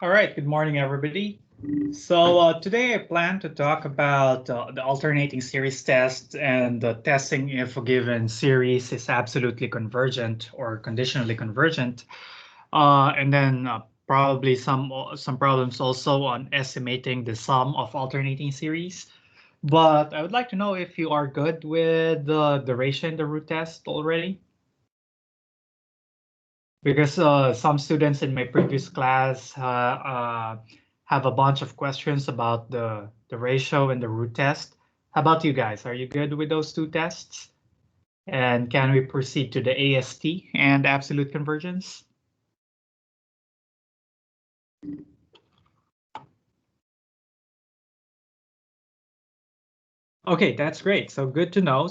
All right, good morning, everybody. Today I plan to talk about the alternating series test and testing if a given series is absolutely convergent or conditionally convergent, and then probably some problems also on estimating the sum of alternating series. But I would like to know if you are good with the ratio and the root test already. Because some students in my previous class have a bunch of questions about the ratio and the root test. How about you guys? Are you good with those two tests? And can we proceed to the AST and absolute convergence? Okay, that's great. So good to know.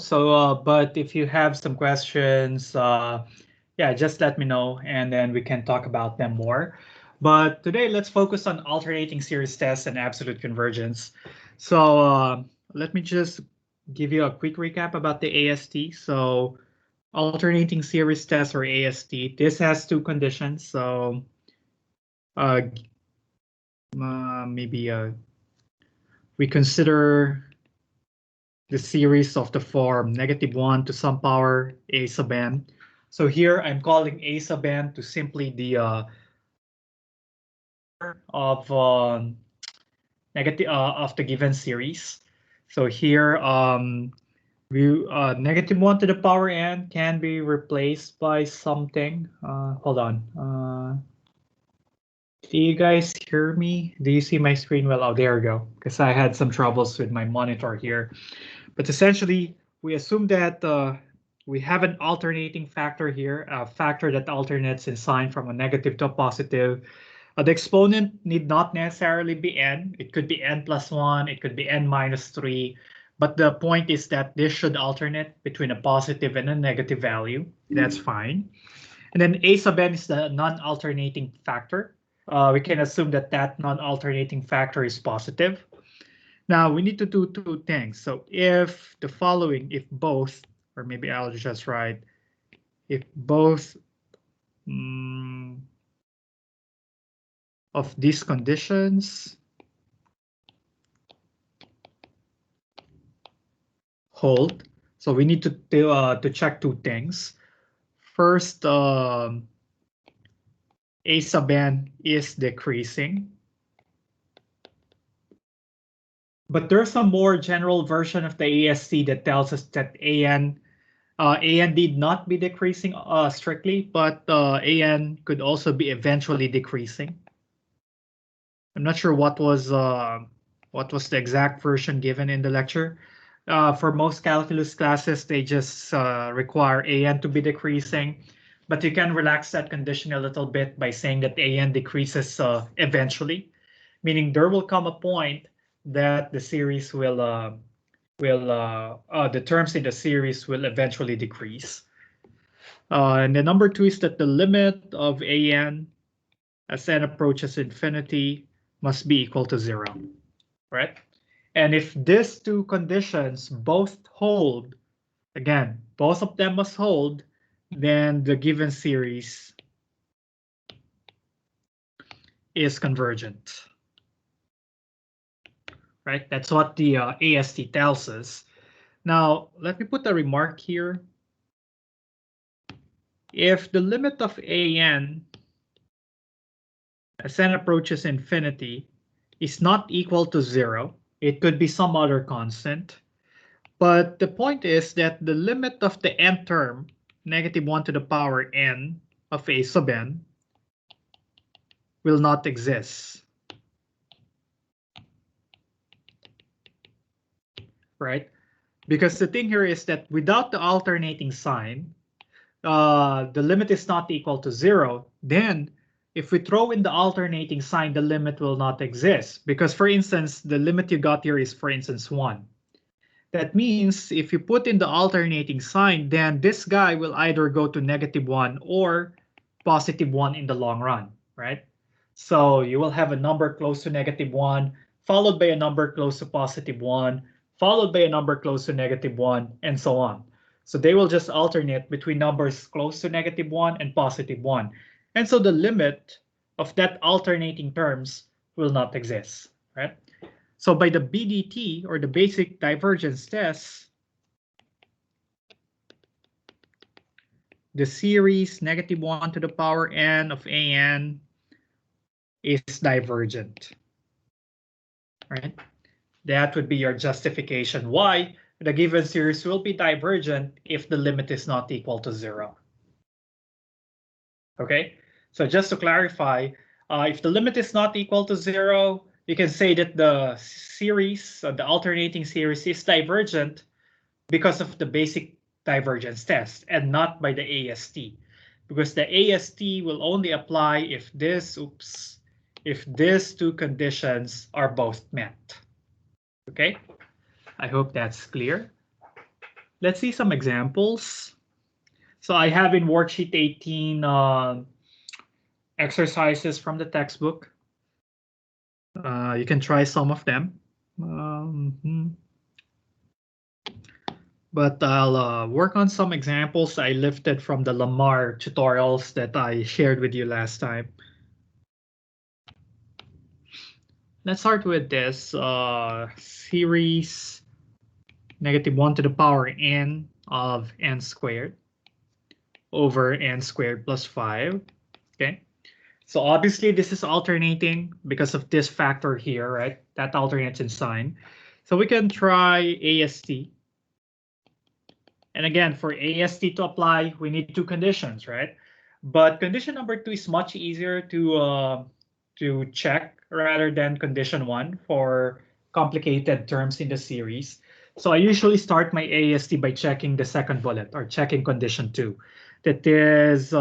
But if you have some questions, yeah, just let me know and then we can talk about them more. But today, let's focus on alternating series tests and absolute convergence. Let me just give you a quick recap about the AST. So alternating series test or AST, this has two conditions. So uh, maybe we consider the series of the form -1 to some power a sub n. So here I'm calling a sub n to simply the of negative of the given series. So here we -1 to the power n can be replaced by something. Hold on. Do you guys hear me? Do you see my screen well? Oh, there we go. Because I had some troubles with my monitor here. But essentially, we assume that we have an alternating factor here, a factor that alternates in sign from a negative to a positive. The exponent need not necessarily be n. It could be n plus 1, it could be n minus 3. But the point is that this should alternate between a positive and a negative value. That's fine. And then a sub n is the non-alternating factor. We can assume that that non-alternating factor is positive. Now we need to do two things. So if the following, if both, or maybe I'll just write, if both of these conditions hold, so we need to check two things. First, a sub n is decreasing. But there's a more general version of the AST that tells us that AN need not be decreasing strictly, but AN could also be eventually decreasing. I'm not sure what was the exact version given in the lecture. For most calculus classes, they just require AN to be decreasing, but you can relax that condition a little bit by saying that AN decreases eventually, meaning there will come a point that the series the terms in the series will eventually decrease. And the number 2 is that the limit of AN as n approaches infinity must be equal to 0, right? And if these two conditions both hold, again, both of them must hold, then the given series is convergent, right? That's what the AST tells us. Now, let me put a remark here. If the limit of AN as n approaches infinity is not equal to 0, it could be some other constant. But the point is that the limit of the n term, -1 to the power n of a sub n, will not exist. Right? Because the thing here is that without the alternating sign, the limit is not equal to 0. Then if we throw in the alternating sign, the limit will not exist. Because for instance, the limit you got here is, for instance, 1. That means if you put in the alternating sign, then this guy will either go to -1 or +1 in the long run, right? So you will have a number close to -1, followed by a number close to +1, followed by a number close to -1, and so on. So they will just alternate between numbers close to -1 and +1. And so the limit of that alternating terms will not exist, right? So by the BDT, or the basic divergence test, the series -1 to the power n of an is divergent, right? That would be your justification why the given series will be divergent if the limit is not equal to 0. Okay, so just to clarify, if the limit is not equal to 0, you can say that the series, the alternating series, is divergent because of the basic divergence test and not by the AST, because the AST will only apply if if these two conditions are both met. Okay, I hope that's clear. Let's see some examples. So I have in worksheet 18 exercises from the textbook. You can try some of them. But I'll work on some examples I lifted from the Lamar tutorials that I shared with you last time. Let's start with this series -1 to the power n of n squared over n squared plus 5. Okay, so obviously this is alternating because of this factor here, right? That alternates in sign. So we can try AST. And again, for AST to apply, we need two conditions, right? But condition number 2 is much easier to check rather than condition 1 for complicated terms in the series. So I usually start my AST by checking the second bullet, or checking condition 2. That is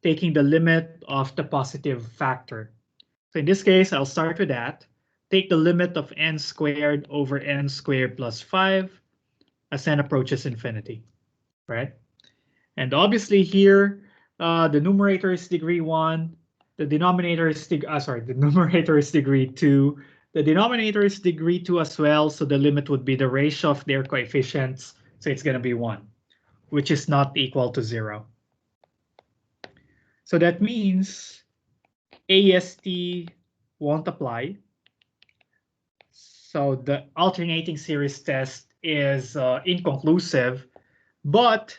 taking the limit of the positive factor. So in this case, I'll start with that. Take the limit of n squared over n squared plus 5 as n approaches infinity, right? And obviously here, the numerator is degree 1, the denominator is the numerator is degree 2, the denominator is degree 2 as well, so the limit would be the ratio of their coefficients, so it's going to be 1, which is not equal to 0. So that means AST won't apply. So the alternating series test is inconclusive, but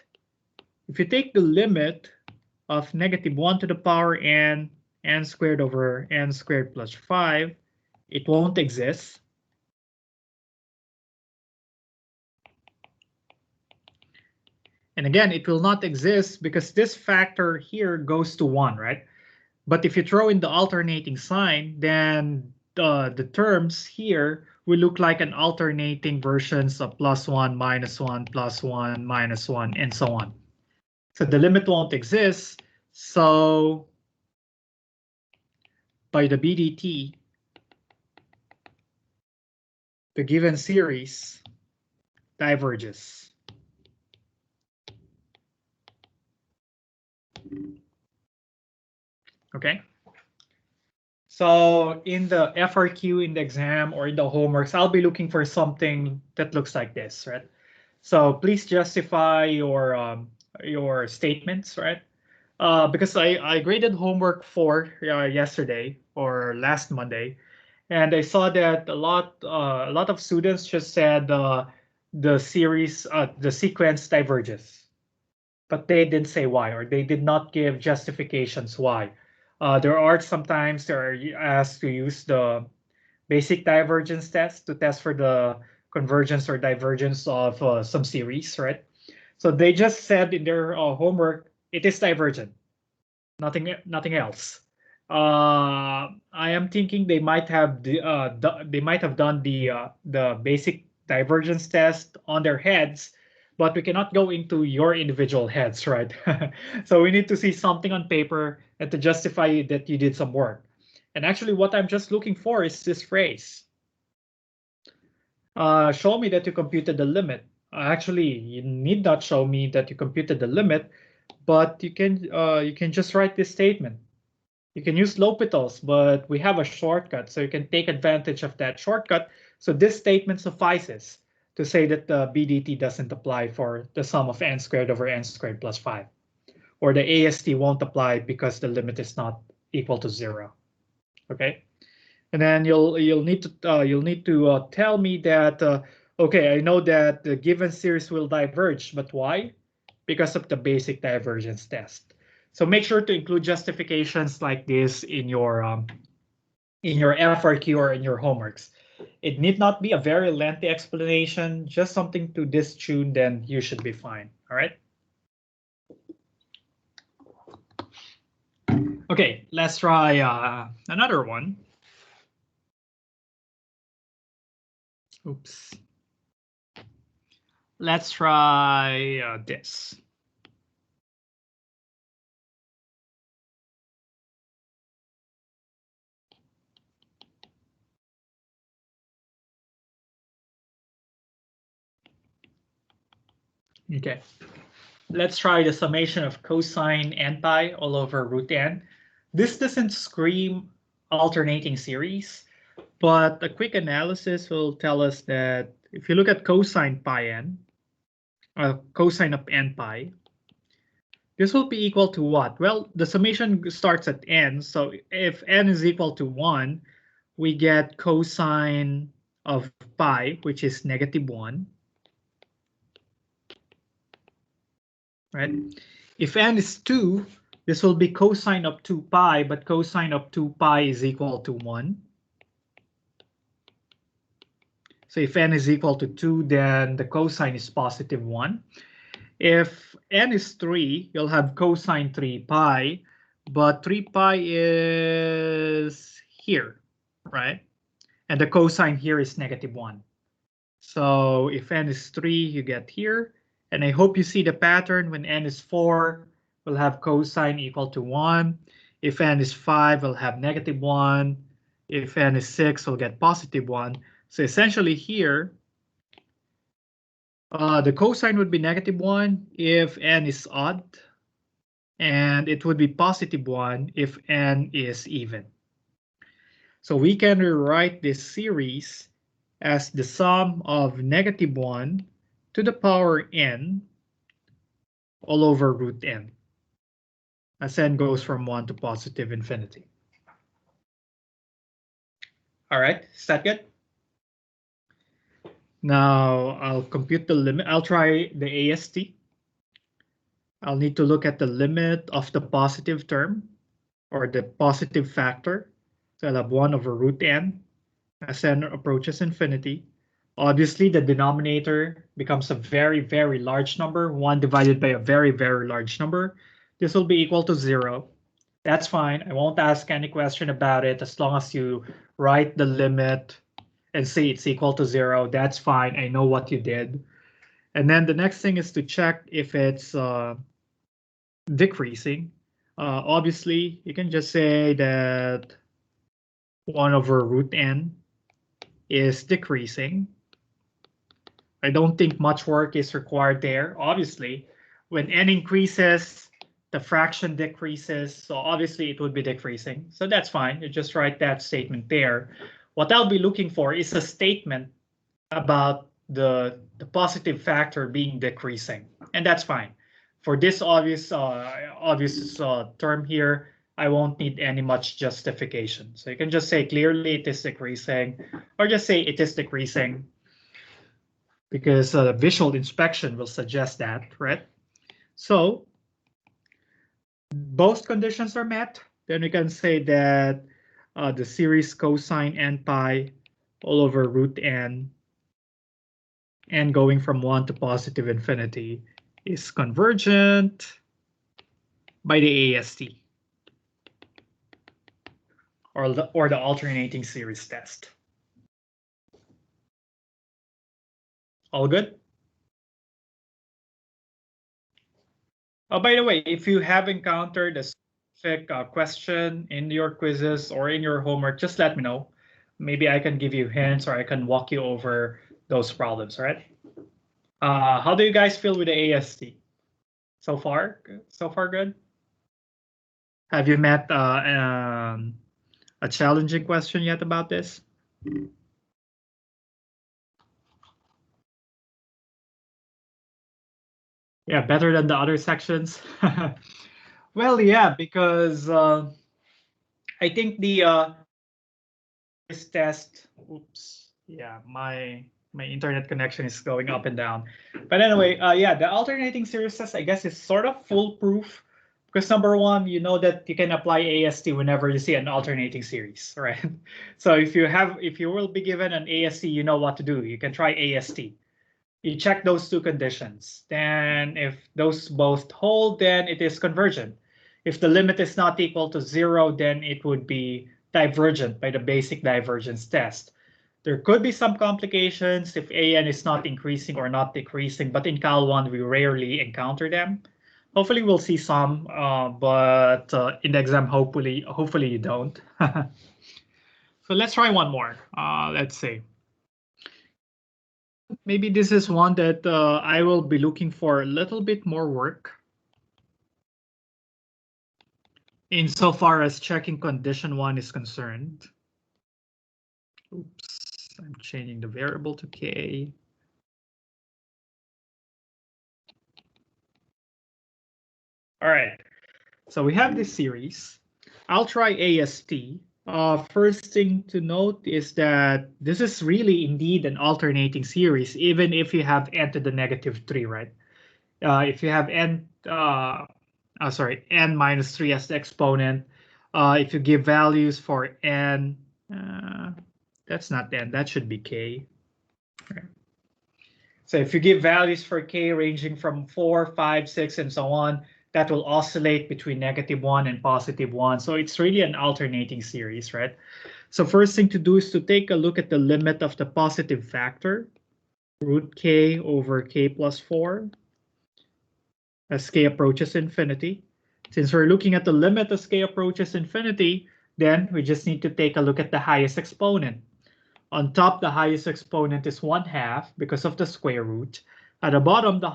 if you take the limit of -1 to the power n squared over n squared plus 5, it won't exist. And again, it will not exist because this factor here goes to 1, right? But if you throw in the alternating sign, then the terms here will look like an alternating versions of +1, -1, +1, -1, and so on. So the limit won't exist. So by the BDT, the given series diverges. Okay. So in the FRQ, in the exam, or in the homeworks, I'll be looking for something that looks like this, right? So please justify your statements, right? Because I graded homework 4 yesterday or last Monday, and I saw that a lot of students just said the sequence diverges, but they didn't say why, or they did not give justifications why. There are sometimes they are asked to use the basic divergence test to test for the convergence or divergence of some series, right? So they just said in their homework, it is divergent, nothing else. I am thinking they might have they might have done the basic divergence test on their heads, but we cannot go into your individual heads, right? So we need to see something on paper and to justify that you did some work. And actually, what I'm just looking for is this phrase. Show me that you computed the limit. Actually, you need not show me that you computed the limit, but you can just write this statement. You can use L'Hopital's, but we have a shortcut, so you can take advantage of that shortcut. So this statement suffices to say that the BDT doesn't apply for the sum of n squared over n squared plus 5. Or the AST won't apply because the limit is not equal to 0. Okay, and then you'll need to tell me that okay, I know that the given series will diverge, but why? Because of the basic divergence test. So make sure to include justifications like this in your FRQ or in your homeworks. It need not be a very lengthy explanation, just something to this tune, then you should be fine. All right. Okay, let's try another one. Oops. Let's try this. Okay, let's try the summation of cosine n pi all over root n. This doesn't scream alternating series, but a quick analysis will tell us that if you look at cosine pi n, cosine of n pi, this will be equal to what? Well, the summation starts at n, so if n is equal to 1, we get cosine of pi, which is -1. Right? If n is 2, this will be cosine of 2 pi, but cosine of 2 pi is equal to 1. So if n is equal to 2, then the cosine is +1. If n is 3, you'll have cosine 3 pi, but 3 pi is here, right? And the cosine here is -1. So if n is 3, you get here. And I hope you see the pattern. When n is 4, we'll have cosine equal to 1. If n is 5, we'll have -1. If n is 6, we'll get +1. So essentially here, the cosine would be -1 if n is odd, and it would be +1 if n is even. So we can rewrite this series as the sum of -1 to the power n all over root n, as n goes from 1 to +infinity. All right, is that good? Now I'll compute the limit. I'll try the AST. I'll need to look at the limit of the positive term or the positive factor. So I'll have 1 over root n as n approaches infinity. Obviously, the denominator becomes a very, very large number, 1 divided by a very, very large number. This will be equal to 0. That's fine. I won't ask any question about it as long as you write the limit and say it's equal to 0. That's fine. I know what you did. And then the next thing is to check if it's decreasing. Obviously, you can just say that 1 over root n is decreasing. I don't think much work is required there. Obviously, when n increases, the fraction decreases. So obviously it would be decreasing. So that's fine. You just write that statement there. What I'll be looking for is a statement about the positive factor being decreasing. And that's fine. For this obvious term here, I won't need any much justification. So you can just say clearly it is decreasing, or just say it is decreasing, because visual inspection will suggest that, right? So both conditions are met. Then we can say that the series cosine n pi all over root n and going from 1 to +infinity is convergent by the AST or the alternating series test. All good? Oh, by the way, if you have encountered a specific question in your quizzes or in your homework, just let me know. Maybe I can give you hints or I can walk you over those problems, right? How do you guys feel with the AST? So far? So far good? Have you met a challenging question yet about this? Yeah, better than the other sections. Well, yeah, because I think the this test. Oops. Yeah, my internet connection is going up and down. But anyway, yeah, the alternating series test, I guess, is sort of foolproof because number one, you know that you can apply AST whenever you see an alternating series, right? So if you will be given an AST, you know what to do. You can try AST. You check those two conditions. Then if those both hold, then it is convergent. If the limit is not equal to 0, then it would be divergent by the basic divergence test. There could be some complications if AN is not increasing or not decreasing, but in Cal 1, we rarely encounter them. Hopefully we'll see some, but in the exam, hopefully you don't. So let's try one more. Let's see. Maybe this is one that I will be looking for a little bit more work insofar as checking condition 1 is concerned. Oops, I'm changing the variable to K. All right, so we have this series. I'll try AST. First thing to note is that this is really indeed an alternating series, even if you have n to the -3, right? If you have n minus 3 as the exponent, if you give values for n, that's not n, that should be k. Right. So if you give values for k ranging from 4, 5, 6, and so on, that will oscillate between -1 and +1. So it's really an alternating series, right? So first thing to do is to take a look at the limit of the positive factor, root k over k plus 4. As k approaches infinity. Since we're looking at the limit as k approaches infinity, then we just need to take a look at the highest exponent. On top, the highest exponent is 1/2 because of the square root. At the bottom, the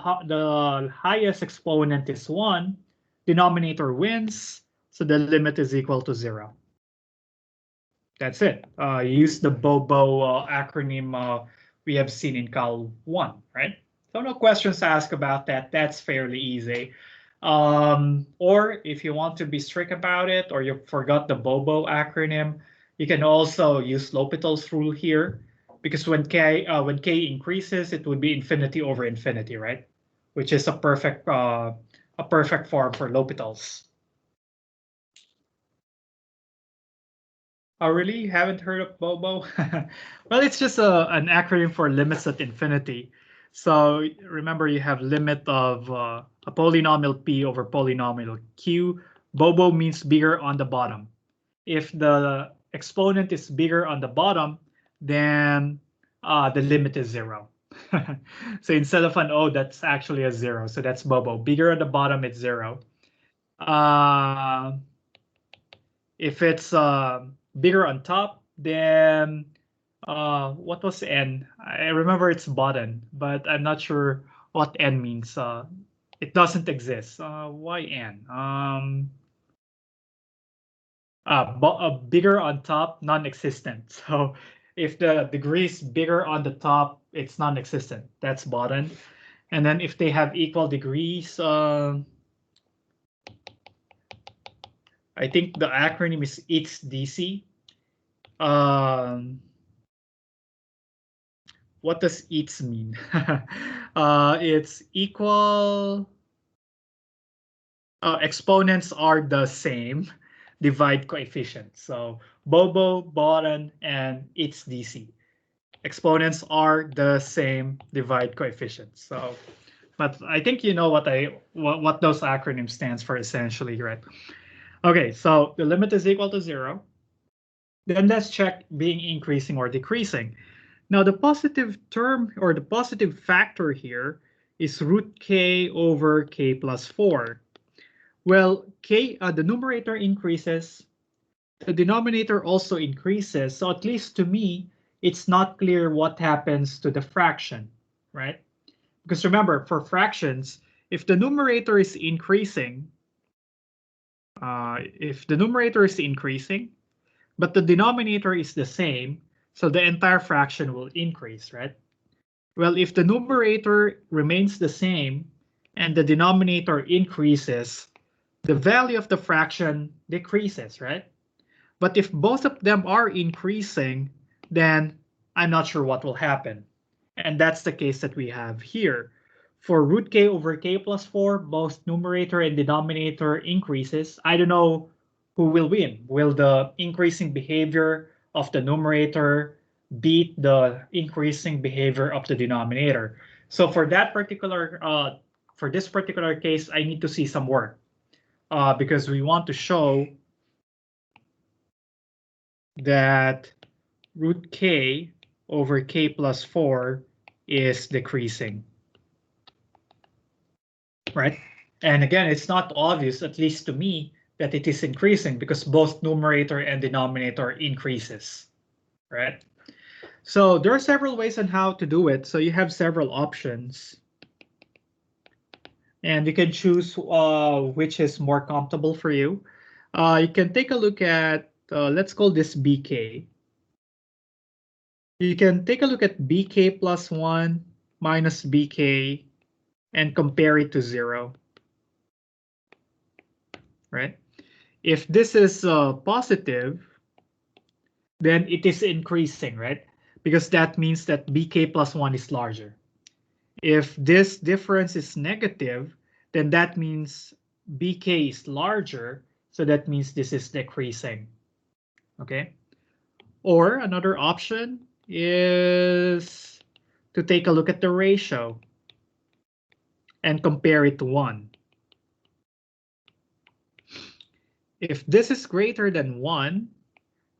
highest exponent is 1. Denominator wins, so the limit is equal to 0. That's it. Use the BOBO acronym we have seen in Cal 1, right? So no questions asked about that. That's fairly easy. Or if you want to be strict about it, or you forgot the BOBO acronym, you can also use L'Hopital's rule here, because when k increases, it would be infinity over infinity, right? Which is a perfect form for L'Hopital's. Oh, really? You haven't heard of BOBO? Well, it's just an acronym for limits at infinity. So remember, you have limit of a polynomial p over polynomial q. BOBO means bigger on the bottom. If the exponent is bigger on the bottom, then the limit is 0. So instead of an O, that's actually a 0. So that's BOBO. Bigger on the bottom, it's 0. If it's bigger on top, then what was n? I remember it's button, but I'm not sure what n means. It doesn't exist. Why n? Bigger on top, non-existent. So if the degree is bigger on the top, it's non-existent. That's button. And then if they have equal degrees, I think the acronym is EATS-DC. What does EATS mean? It's equal. Exponents are the same. Divide coefficients. So BOBO, bottom, and EATS-DC. Exponents are the same. Divide coefficients. So, but I think you know what those acronyms stands for essentially, right? Okay, so the limit is equal to 0. Then let's check being increasing or decreasing. Now the positive term or the positive factor here is root k over k plus 4. Well, the numerator increases, the denominator also increases. So at least to me, it's not clear what happens to the fraction, right? Because remember, for fractions, if the numerator is increasing, but the denominator is the same, so the entire fraction will increase, right? Well, if the numerator remains the same and the denominator increases, the value of the fraction decreases, right? But if both of them are increasing, then I'm not sure what will happen. And that's the case that we have here. For root k over k plus 4, both numerator and denominator increases. I don't know who will win. Will the increasing behavior of the numerator beat the increasing behavior of the denominator? So for that particular, for this particular case, I need to see some work because we want to show that root k over k plus 4 is decreasing, right? And again, it's not obvious, at least to me, that it is increasing because both numerator and denominator increases, right? So there are several ways on how to do it. So you have several options. And you can choose which is more comfortable for you. You can take a look at, let's call this bk. You can take a look at bk plus 1 minus bk and compare it to 0, right? If this is positive, then it is increasing, right? Because that means that bk plus 1 is larger. If this difference is negative, then that means bk is larger, so that means this is decreasing, okay? Or another option is to take a look at the ratio and compare it to 1. If this is greater than 1,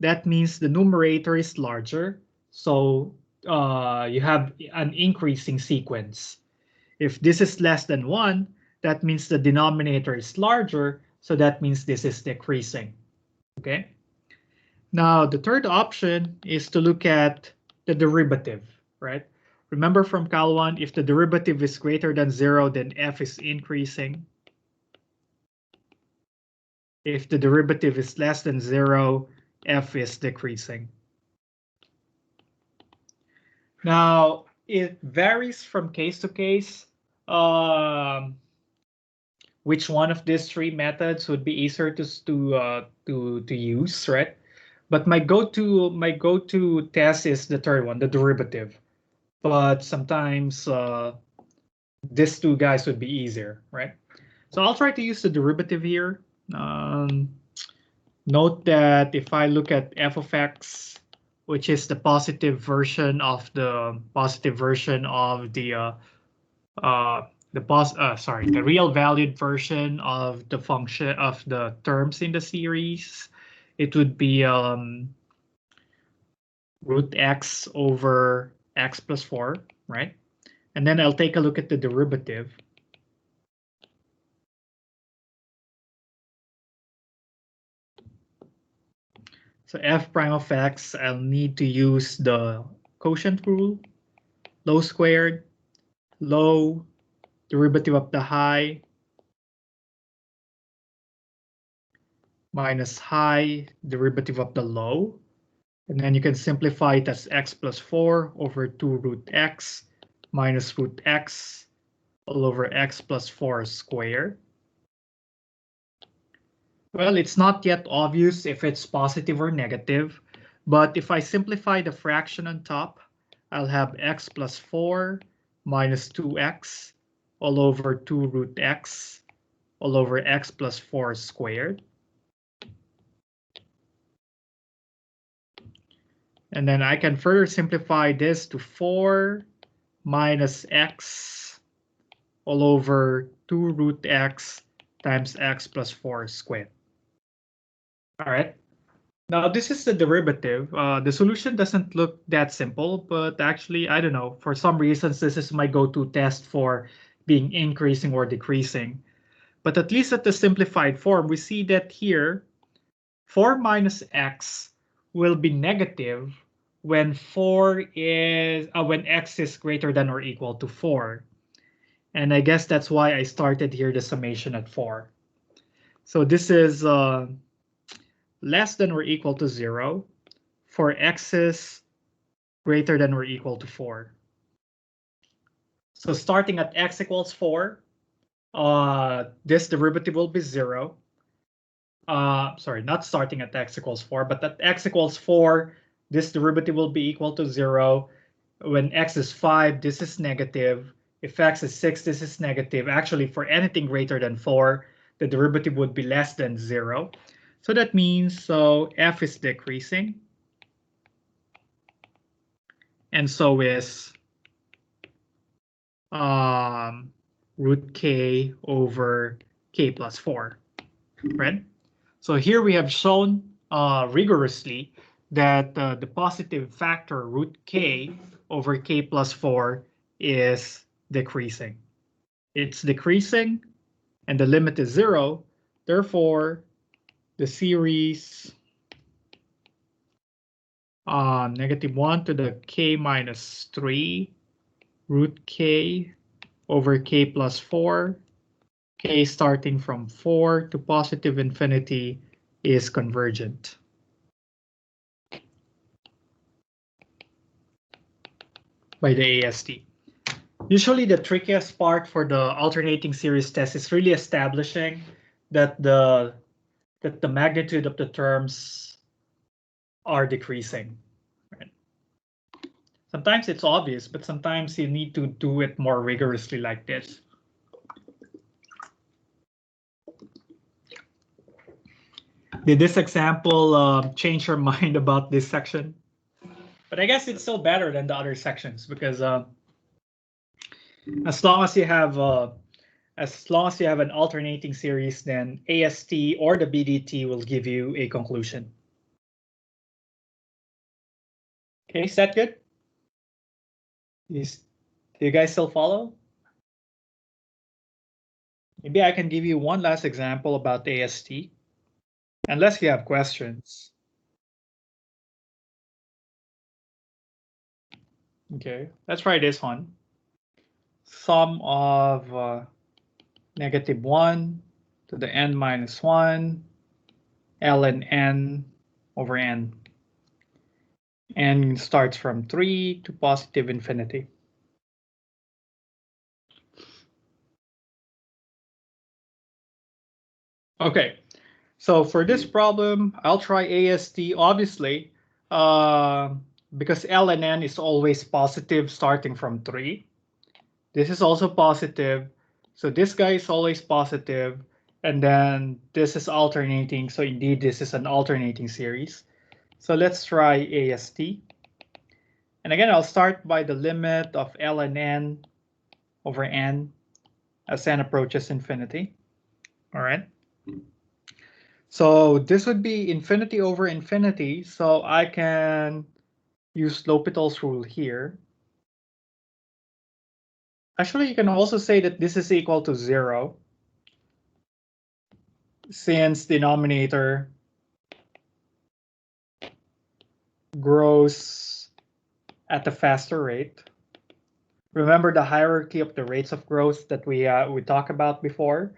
that means the numerator is larger, so you have an increasing sequence. If this is less than 1, that means the denominator is larger, so that means this is decreasing. Okay. Now, the third option is to look at the derivative, right? Remember from Cal 1, if the derivative is greater than 0, then f is increasing. If the derivative is less than 0, f is decreasing. Now, it varies from case to case. Which one of these three methods would be easier to use, right? But my go-to test is the third one, the derivative. But sometimes these two guys would be easier, right? So I'll try to use the derivative here. Note that if I look at f of x, which is the positive version of the the real valued version of the function of the terms in the series, it would be root x over x plus 4, right? And then I'll take a look at the derivative. So f prime of x, I'll need to use the quotient rule, low squared, low, derivative of the high, minus high, derivative of the low. And then you can simplify it as x plus 4 over 2 root x minus root x all over x plus 4 squared. Well, it's not yet obvious if it's positive or negative, but if I simplify the fraction on top, I'll have x plus 4 minus 2x all over 2 root x all over x plus 4 squared. And then I can further simplify this to 4 minus x all over 2 root x times x plus 4 squared. All right. Now this is the derivative. The solution doesn't look that simple, but actually, I don't know. For some reasons, this is my go-to test for being increasing or decreasing. But at least at the simplified form, we see that here, 4 minus x will be negative when when x is greater than or equal to 4. And I guess that's why I started here the summation at 4. So this is less than or equal to 0 for x is greater than or equal to 4. So starting at x equals 4, this derivative will be 0. sorry, not starting at x equals 4, but at x equals 4, this derivative will be equal to 0. When x is 5, this is negative. If x is 6, this is negative. Actually, for anything greater than 4, the derivative would be less than 0. So that means f is decreasing. And so is root k over k plus 4, right? So here we have shown rigorously that the positive factor root k over k plus 4 is decreasing. It's decreasing, and the limit is 0. Therefore, the series -1 to the k minus 3 root k over k plus 4, k starting from 4 to positive infinity, is convergent. By the AST. Usually the trickiest part for the alternating series test is really establishing that the magnitude of the terms are decreasing. Right? Sometimes it's obvious, but sometimes you need to do it more rigorously like this. Did this example change your mind about this section? But I guess it's still better than the other sections because as long as you have an alternating series, then AST or the BDT will give you a conclusion. Okay, is that good? Do you guys still follow? Maybe I can give you one last example about AST, unless you have questions. Okay, let's try this one. Sum of -1 to the n minus 1, ln n over n. N starts from 3 to positive infinity. Okay, so for this problem, I'll try AST, obviously, because ln n is always positive starting from 3. This is also positive, so this guy is always positive, and then this is alternating, so indeed this is an alternating series. So let's try AST. And again, I'll start by the limit of ln n over n as n approaches infinity. All right. So this would be infinity over infinity, so I can use L'Hopital's rule here. Actually, you can also say that this is equal to 0, since denominator grows at a faster rate. Remember the hierarchy of the rates of growth that we talked about before?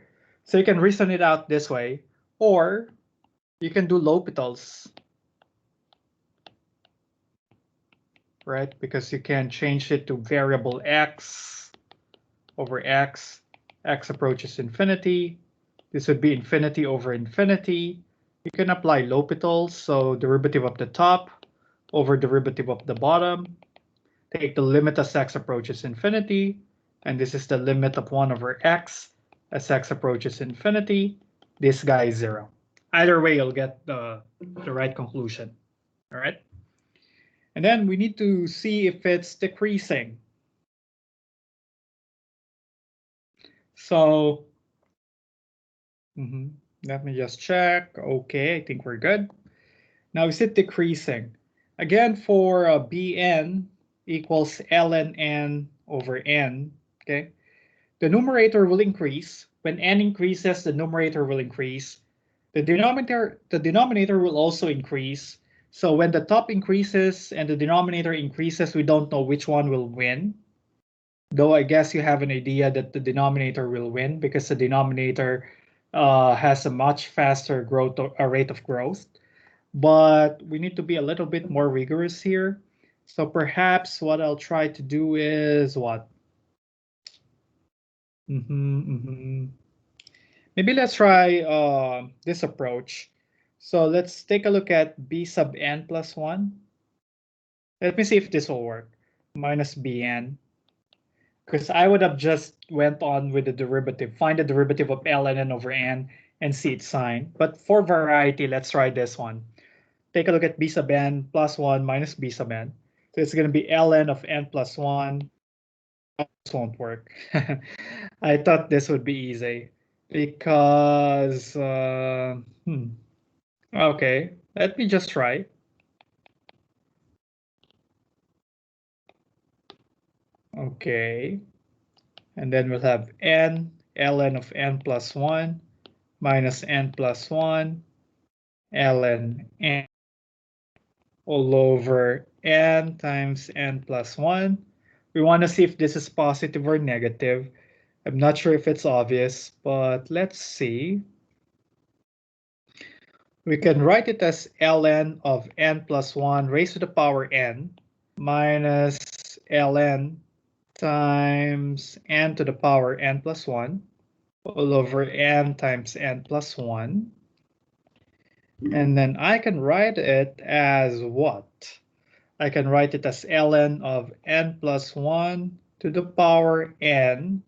So you can reason it out this way, or you can do L'Hopital's, right? Because you can change it to variable x over x. X approaches infinity. This would be infinity over infinity. You can apply L'Hopital's, so derivative of the top over derivative of the bottom. Take the limit as x approaches infinity, and this is the limit of 1 over x as x approaches infinity. This guy is 0. Either way, you'll get the right conclusion. All right. And then we need to see if it's decreasing. So let me just check. Okay, I think we're good. Now, is it decreasing? Again, for Bn equals ln n over n, okay? The numerator will increase. When n increases, the numerator will increase. The denominator will also increase. So when the top increases and the denominator increases, we don't know which one will win. Though I guess you have an idea that the denominator will win because the denominator has a much faster rate of growth. But we need to be a little bit more rigorous here. So perhaps what I'll try to do is what? Maybe let's try this approach. So let's take a look at b sub n plus 1. Let me see if this will work. Minus bn. Because I would have just went on with the derivative. Find the derivative of ln over n and see its sign. But for variety, let's try this one. Take a look at b sub n plus 1 minus b sub n. So it's going to be ln of n plus 1. This won't work. I thought this would be easy because, okay, let me just try. Okay, and then we'll have n, ln of n plus 1 minus n plus 1, ln n all over n times n plus 1. We want to see if this is positive or negative. I'm not sure if it's obvious, but let's see. We can write it as ln of n plus 1 raised to the power n minus ln times n to the power n plus 1 all over n times n plus 1. And then I can write it as what? I can write it as ln of n plus 1 to the power n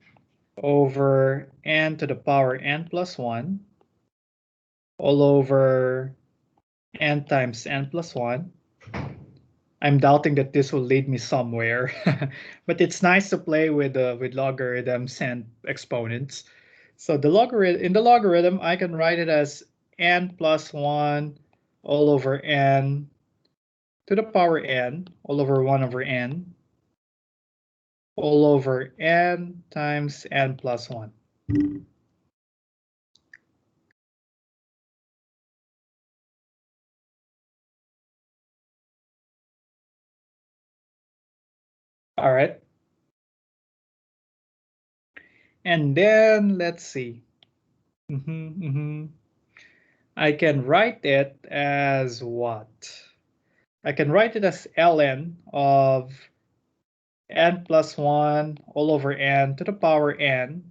over n to the power n plus 1 all over n times n plus 1. I'm doubting that this will lead me somewhere, but it's nice to play with logarithms and exponents. So the logarithm in the logarithm, I can write it as n plus 1 all over n to the power n all over 1 over n all over n times n plus 1. All right. And then let's see. I can write it as what? I can write it as ln of n plus 1 all over n to the power n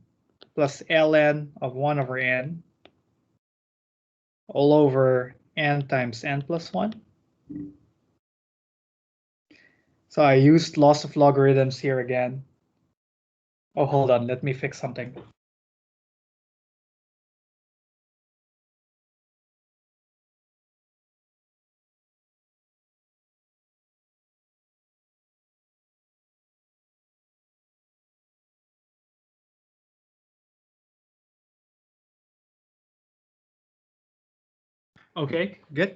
plus ln of 1 over n all over n times n plus 1. So I used loss of logarithms here again. Oh, hold on, let me fix something. Okay, good.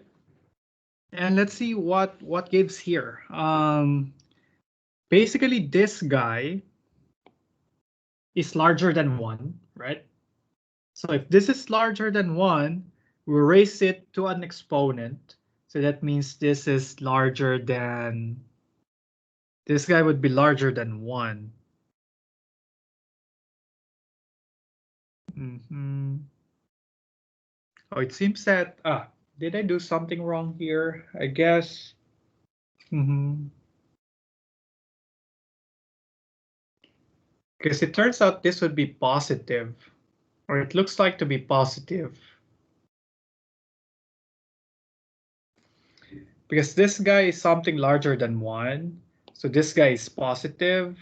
And let's see what gives here. Basically, this guy is larger than 1, right? So if this is larger than 1, we raise it to an exponent. So that means this is larger than, this guy would be larger than 1. Oh, it seems that, did I do something wrong here? I guess. Because it turns out this would be positive, or it looks like to be positive. Because this guy is something larger than 1. So this guy is positive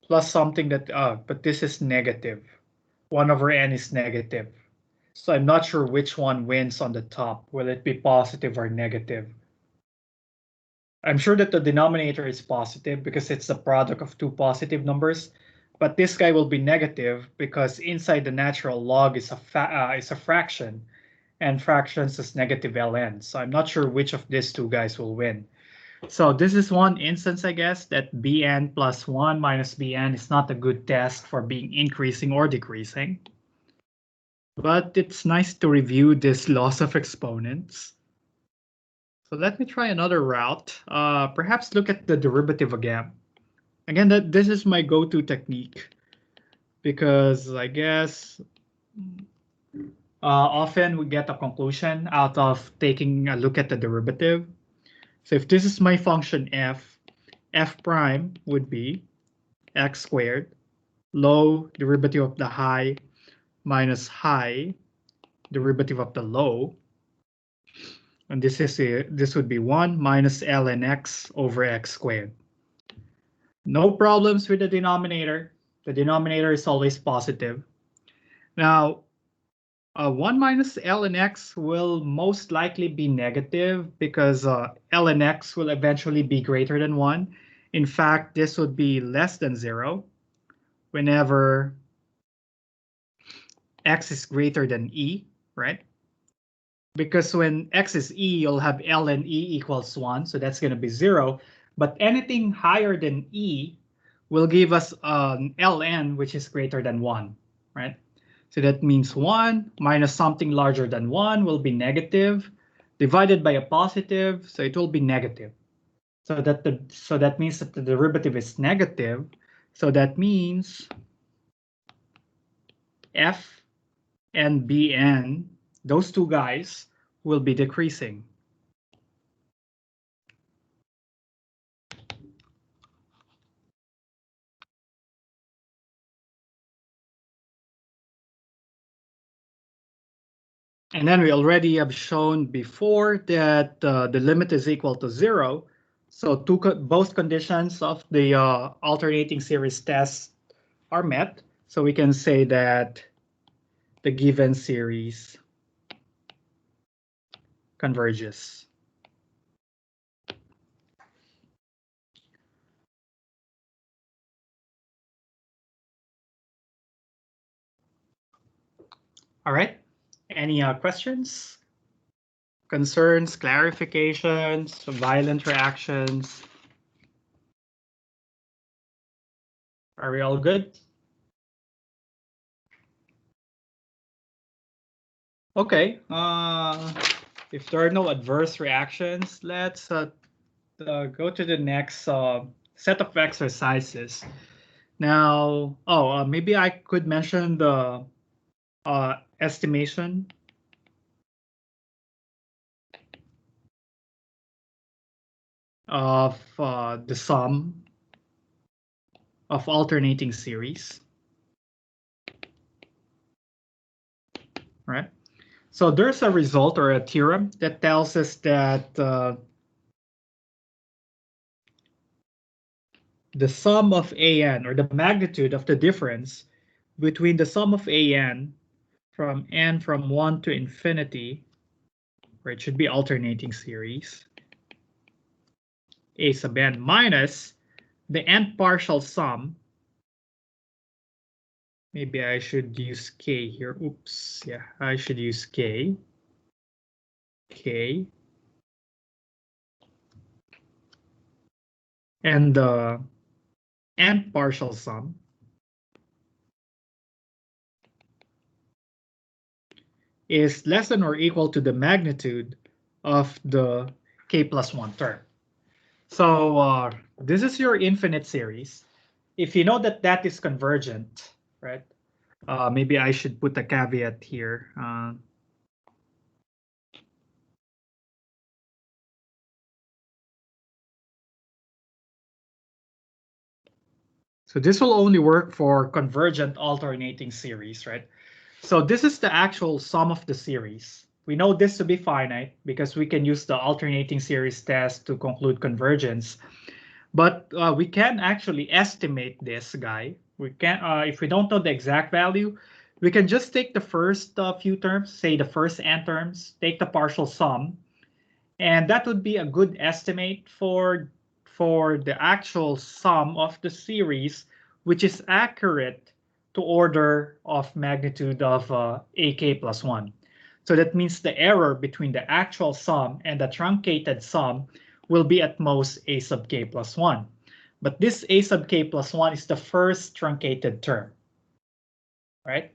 plus something that, but this is negative. 1 over n is negative. So I'm not sure which one wins on the top. Will it be positive or negative? I'm sure that the denominator is positive because it's the product of two positive numbers, but this guy will be negative because inside the natural log is a fraction, and fractions is negative ln. So I'm not sure which of these two guys will win. So this is one instance, I guess, that bn plus 1 minus bn is not a good test for being increasing or decreasing. But it's nice to review this loss of exponents. So let me try another route. Perhaps look at the derivative again. Again, this is my go-to technique because I guess often we get a conclusion out of taking a look at the derivative. So if this is my function f prime would be x squared, low derivative of the high minus high derivative of the low. And this would be 1 minus ln x over x squared. No problems with the denominator. The denominator is always positive. Now, 1 minus ln x will most likely be negative because ln x will eventually be greater than 1. In fact, this would be less than 0 whenever x is greater than e, right? Because when x is e, you'll have ln e equals 1, so that's going to be 0. But anything higher than e will give us an ln which is greater than 1, right? So that means 1 minus something larger than 1 will be negative, divided by a positive, so it will be negative. So that means that the derivative is negative. So that means f and bn, those two guys, will be decreasing. And then we already have shown before that the limit is equal to 0. So both conditions of the alternating series test are met. So we can say that the given series converges. All right. Any questions, concerns, clarifications, violent reactions? Are we all good? Okay. If there are no adverse reactions, let's go to the next set of exercises. Now, maybe I could mention the estimation of the sum of alternating series, right? So there's a result or a theorem that tells us that the sum of an, or the magnitude of the difference between the sum of an from 1 to infinity, where it should be alternating series, a sub n minus the nth partial sum. Maybe I should use k here. Oops, yeah, I should use k. K. And the nth partial sum is less than or equal to the magnitude of the k plus 1 term. So this is your infinite series. If you know that that is convergent, right? Maybe I should put a caveat here. So this will only work for convergent alternating series, right? So this is the actual sum of the series. We know this to be finite because we can use the alternating series test to conclude convergence. But we can actually estimate this guy. We can, if we don't know the exact value, we can just take the first few terms, say the first n terms, take the partial sum, and that would be a good estimate for the actual sum of the series, which is accurate to order of magnitude of ak plus 1. So that means the error between the actual sum and the truncated sum will be at most a sub k plus 1. But this a sub k plus 1 is the first truncated term, right?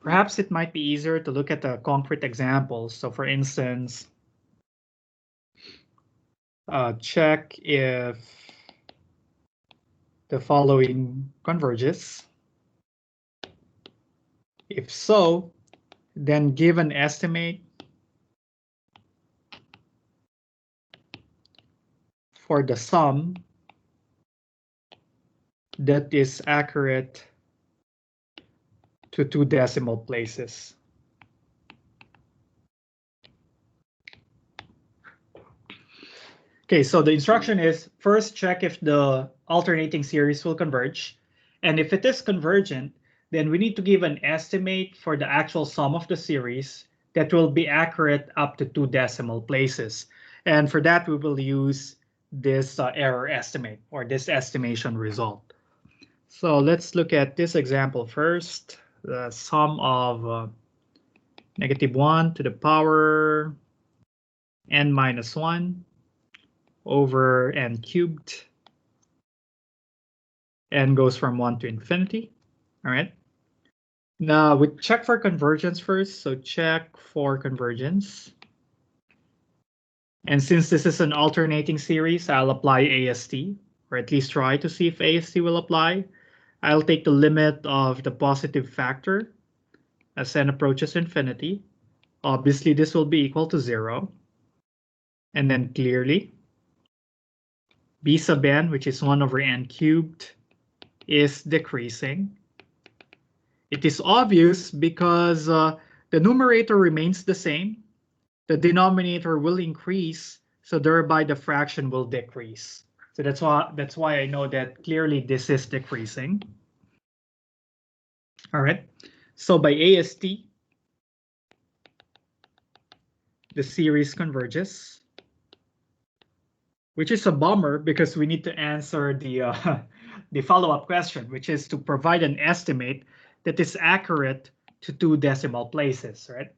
Perhaps it might be easier to look at the concrete examples. So for instance, check if the following converges. If so, then give an estimate for the sum that is accurate to 2 decimal places. Okay, so the instruction is first check if the alternating series will converge. And if it is convergent, then we need to give an estimate for the actual sum of the series that will be accurate up to 2 decimal places. And for that, we will use this error estimate or this estimation result. So let's look at this example first. The sum of -1 to the power n minus 1 over n cubed. N goes from 1 to infinity. All right. Now we check for convergence first. So check for convergence. And since this is an alternating series, I'll apply AST, or at least try to see if AST will apply. I'll take the limit of the positive factor as n approaches infinity. Obviously, this will be equal to 0. And then clearly, b sub n, which is 1 over n cubed, is decreasing. It is obvious because the numerator remains the same. The denominator will increase, so thereby the fraction will decrease. So that's why I know that clearly this is decreasing. All right. So by AST, the series converges, which is a bummer because we need to answer the the follow-up question, which is to provide an estimate that is accurate to 2 decimal places, right?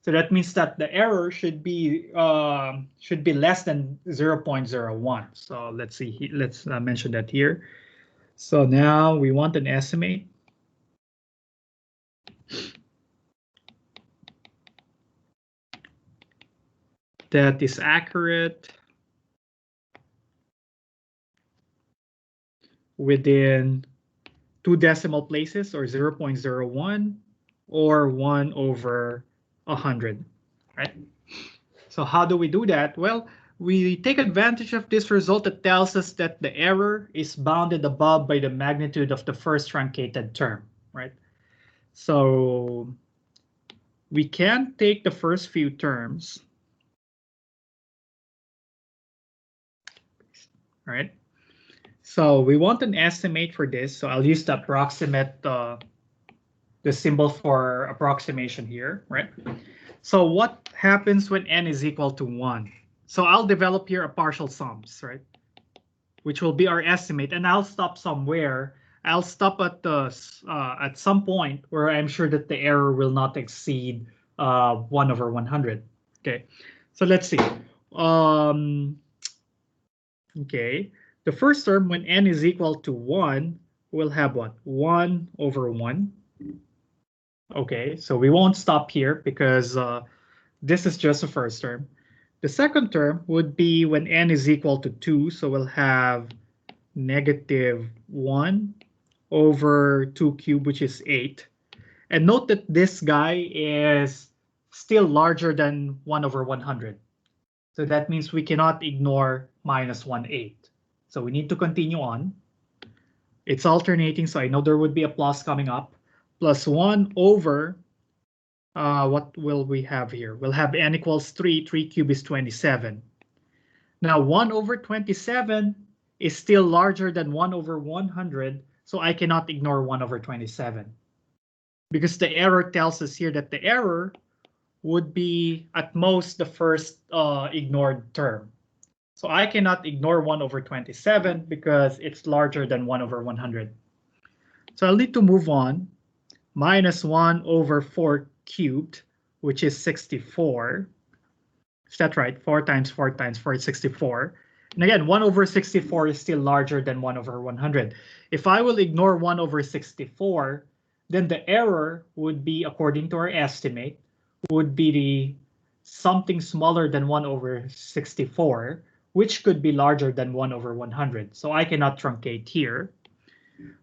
So that means that the error should be less than 0.01. So let's see. Let's mention that here. So now we want an estimate that is accurate within 2 decimal places, or 0.01, or 1 over 100, right? So how do we do that? Well, we take advantage of this result that tells us that the error is bounded above by the magnitude of the first truncated term, right? So we can take the first few terms, all right? So we want an estimate for this. So I'll use the approximate, the symbol for approximation here, right? So what happens when n is equal to 1? So I'll develop here a partial sums, right? Which will be our estimate, and I'll stop somewhere. I'll stop at some point where I'm sure that the error will not exceed 1 over 100. Okay, so let's see. Okay, the first term, when n is equal to 1, we'll have what? 1 over 1. Okay, so we won't stop here because this is just the first term. The second term would be when n is equal to 2, so we'll have -1 over 2 cubed, which is 8. And note that this guy is still larger than 1 over 100. So that means we cannot ignore -1/8. So we need to continue on. It's alternating, so I know there would be a plus coming up. Plus 1 over, what will we have here? We'll have n equals 3. 3 cubed is 27. Now 1 over 27 is still larger than 1 over 100, so I cannot ignore 1 over 27. Because the error tells us here that the error would be at most the first ignored term. So I cannot ignore 1 over 27 because it's larger than 1 over 100. So I'll need to move on. -1 over 4 cubed, which is 64. Is that right? 4 times 4 times 4 is 64. And again, 1 over 64 is still larger than 1 over 100. If I will ignore 1 over 64, then the error would be, according to our estimate, would be the something smaller than 1 over 64, which could be larger than 1 over 100. So I cannot truncate here.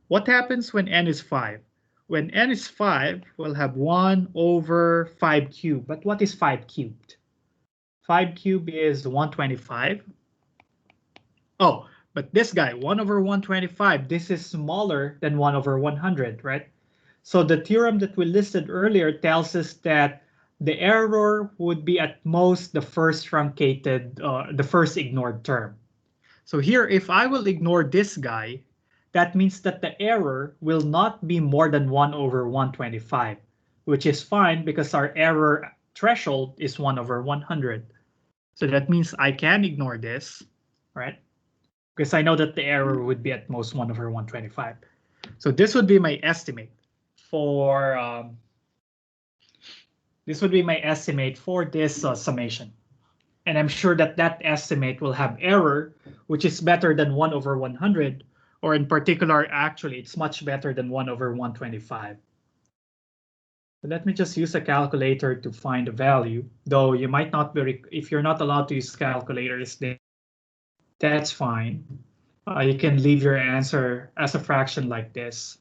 What happens when n is 5? When n is 5, we'll have 1 over 5 cubed. But what is 5 cubed? 5 cubed is 125. Oh, but this guy, 1 over 125, this is smaller than 1 over 100, right? So the theorem that we listed earlier tells us that the error would be at most the first truncated, the first ignored term. So here, if I will ignore this guy, that means that the error will not be more than 1 over 125, which is fine because our error threshold is 1 over 100. So that means I can ignore this, right? Because I know that the error would be at most 1 over 125. So this would be my estimate for this summation. And I'm sure that that estimate will have error, which is better than 1 over 100, or in particular, actually, it's much better than 1 over 125. So let me just use a calculator to find a value, though you might not be, if you're not allowed to use calculators, then that's fine. You can leave your answer as a fraction like this.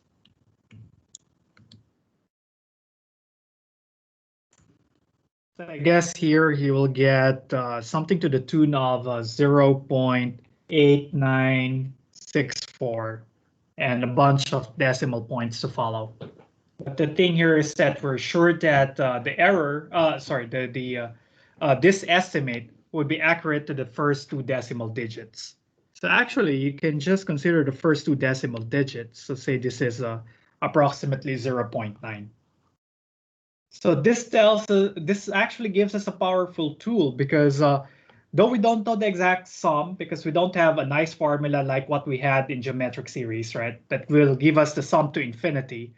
So I guess here you will get something to the tune of 0.8964 and a bunch of decimal points to follow. But the thing here is that we're sure that the error, this estimate would be accurate to the first 2 decimal digits. So actually, you can just consider the first 2 decimal digits. So say this is approximately 0.9. So this this actually gives us a powerful tool because though we don't know the exact sum because we don't have a nice formula like what we had in geometric series, right? That will give us the sum to infinity.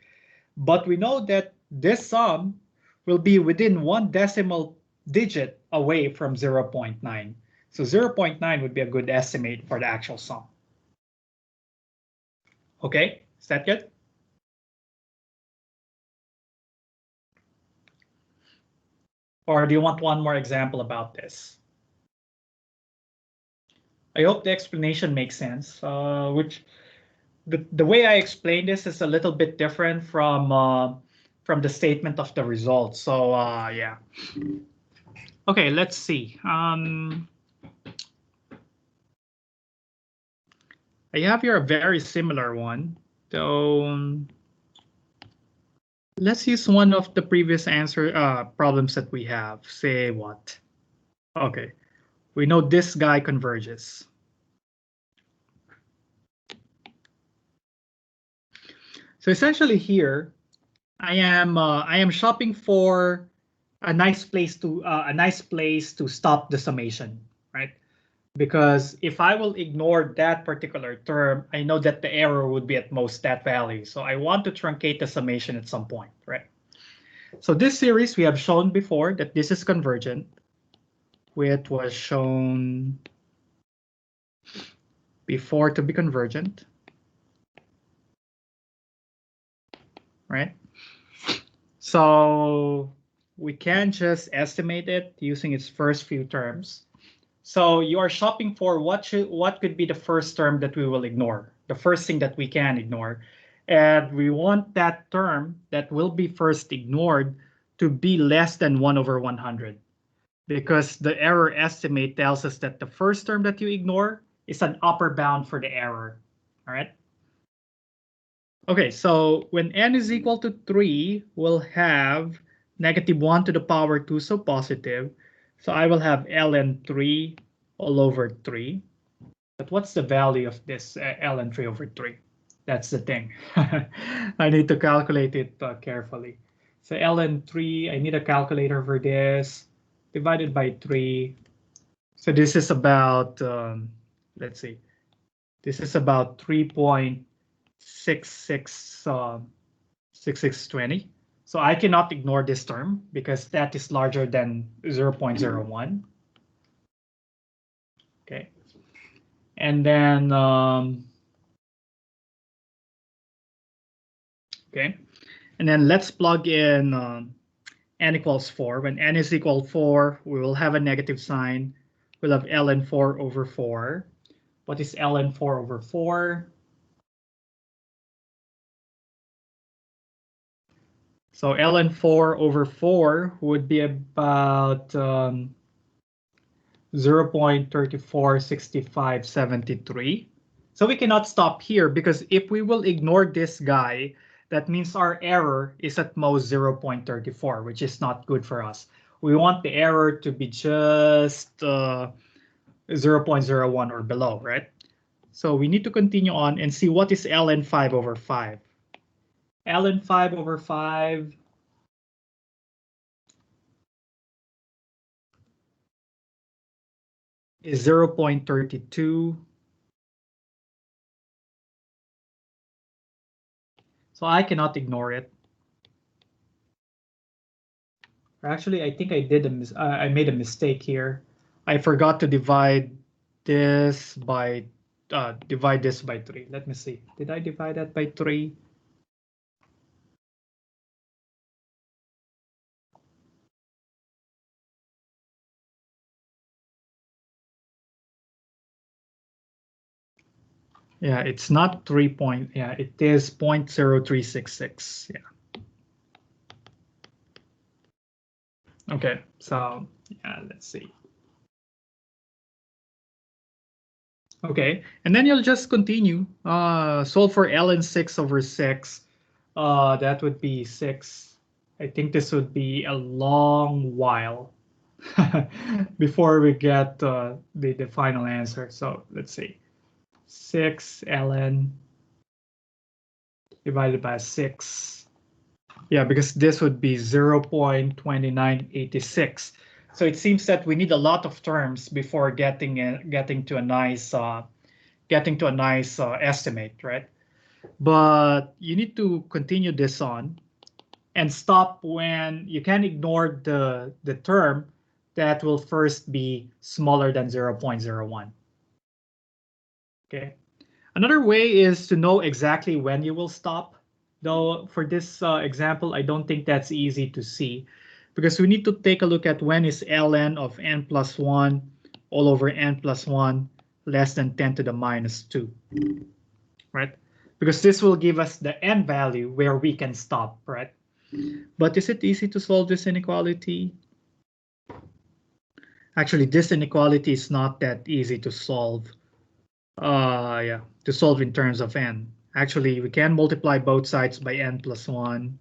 But we know that this sum will be within 1 decimal digit away from 0.9. So 0.9 would be a good estimate for the actual sum. Okay, is that good? Or do you want one more example about this? I hope the explanation makes sense. The way I explain this is a little bit different from the statement of the results. So yeah. Okay, let's see. I have here a very similar one. So let's use one of the previous problems that we have. Say what? Okay, we know this guy converges. So essentially here, I am shopping for a nice place to stop the summation, right? Because if I will ignore that particular term, I know that the error would be at most that value. So I want to truncate the summation at some point, right? So this series we have shown before that this is convergent. It was shown before to be convergent, right? So we can just estimate it using its first few terms. So you are shopping for what could be the first term that we will ignore, the first thing that we can ignore. And we want that term that will be first ignored to be less than 1 over 100. Because the error estimate tells us that the first term that you ignore is an upper bound for the error. All right. Okay, so when n is equal to 3, we'll have -1 to the power 2, so positive. So I will have ln 3 all over 3. But what's the value of this ln 3 over 3? That's the thing. I need to calculate it carefully. So ln 3, I need a calculator for this, divided by 3. So this is about, let's see, this is about 3.6620. So I cannot ignore this term because that is larger than 0.01. Okay. And then, okay. And then let's plug in n equals 4. When n is equal to 4, we will have a negative sign. We'll have ln 4 over 4. What is ln 4 over 4? So ln 4 over 4 would be about 0.346573. So we cannot stop here because if we will ignore this guy, that means our error is at most 0.34, which is not good for us. We want the error to be just 0.01 or below, right? So we need to continue on and see what is ln 5 over 5. ln 5 over 5 is 0.32. So I cannot ignore it. Actually, I think I made a mistake here. I forgot to divide this by 3. Let me see. Did I divide that by 3? Yeah, it's not 3 point. Yeah, it is 0.0366. Yeah. Okay, so yeah, let's see. Okay, and then you'll just continue. Solve for ln 6 over 6. That would be 6. I think this would be a long while before we get the final answer. So let's see. 6 ln divided by 6. Yeah, because this would be 0.2986. So it seems that we need a lot of terms before getting to a nice estimate, right? But you need to continue this on and stop when you can ignore the term that will first be smaller than 0.01. Okay. Another way is to know exactly when you will stop. Though for this example, I don't think that's easy to see because we need to take a look at when is ln of n plus 1 all over n plus 1 less than 10 to the minus 2, right? Because this will give us the n value where we can stop, right? But is it easy to solve this inequality? Actually, this inequality is not that easy to solve. Yeah, to solve in terms of n. Actually, we can multiply both sides by n plus 1.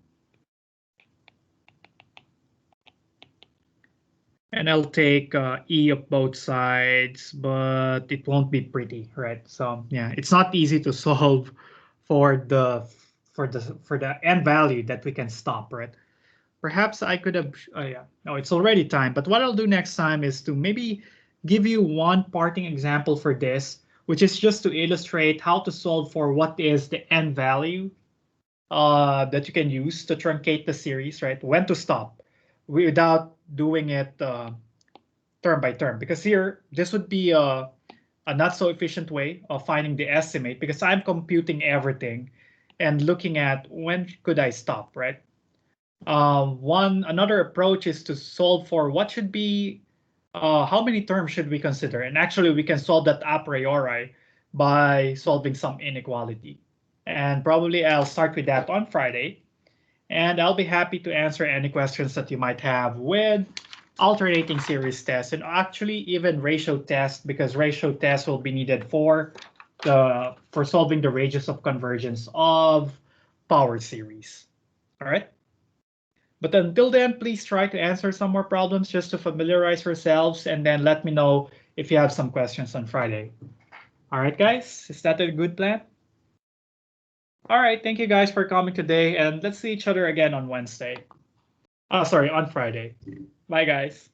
And I'll take e of both sides, but it won't be pretty, right? So yeah, it's not easy to solve for the n value that we can stop, right? Perhaps I could have, yeah, no, it's already time. But what I'll do next time is to maybe give you one parting example for this, which is just to illustrate how to solve for what is the n value that you can use to truncate the series, right? When to stop without doing it term by term. Because here, this would be a not so efficient way of finding the estimate because I'm computing everything and looking at when could I stop, right? Another approach is to solve for what should be, how many terms should we consider? And actually we can solve that a priori by solving some inequality. And probably I'll start with that on Friday. And I'll be happy to answer any questions that you might have with alternating series tests and actually even ratio tests because ratio tests will be needed for solving the radius of convergence of power series. All right. But until then, please try to answer some more problems just to familiarize yourselves and then let me know if you have some questions on Friday. All right, guys, is that a good plan? All right, thank you guys for coming today and let's see each other again on Wednesday. Oh, sorry, on Friday. Bye, guys.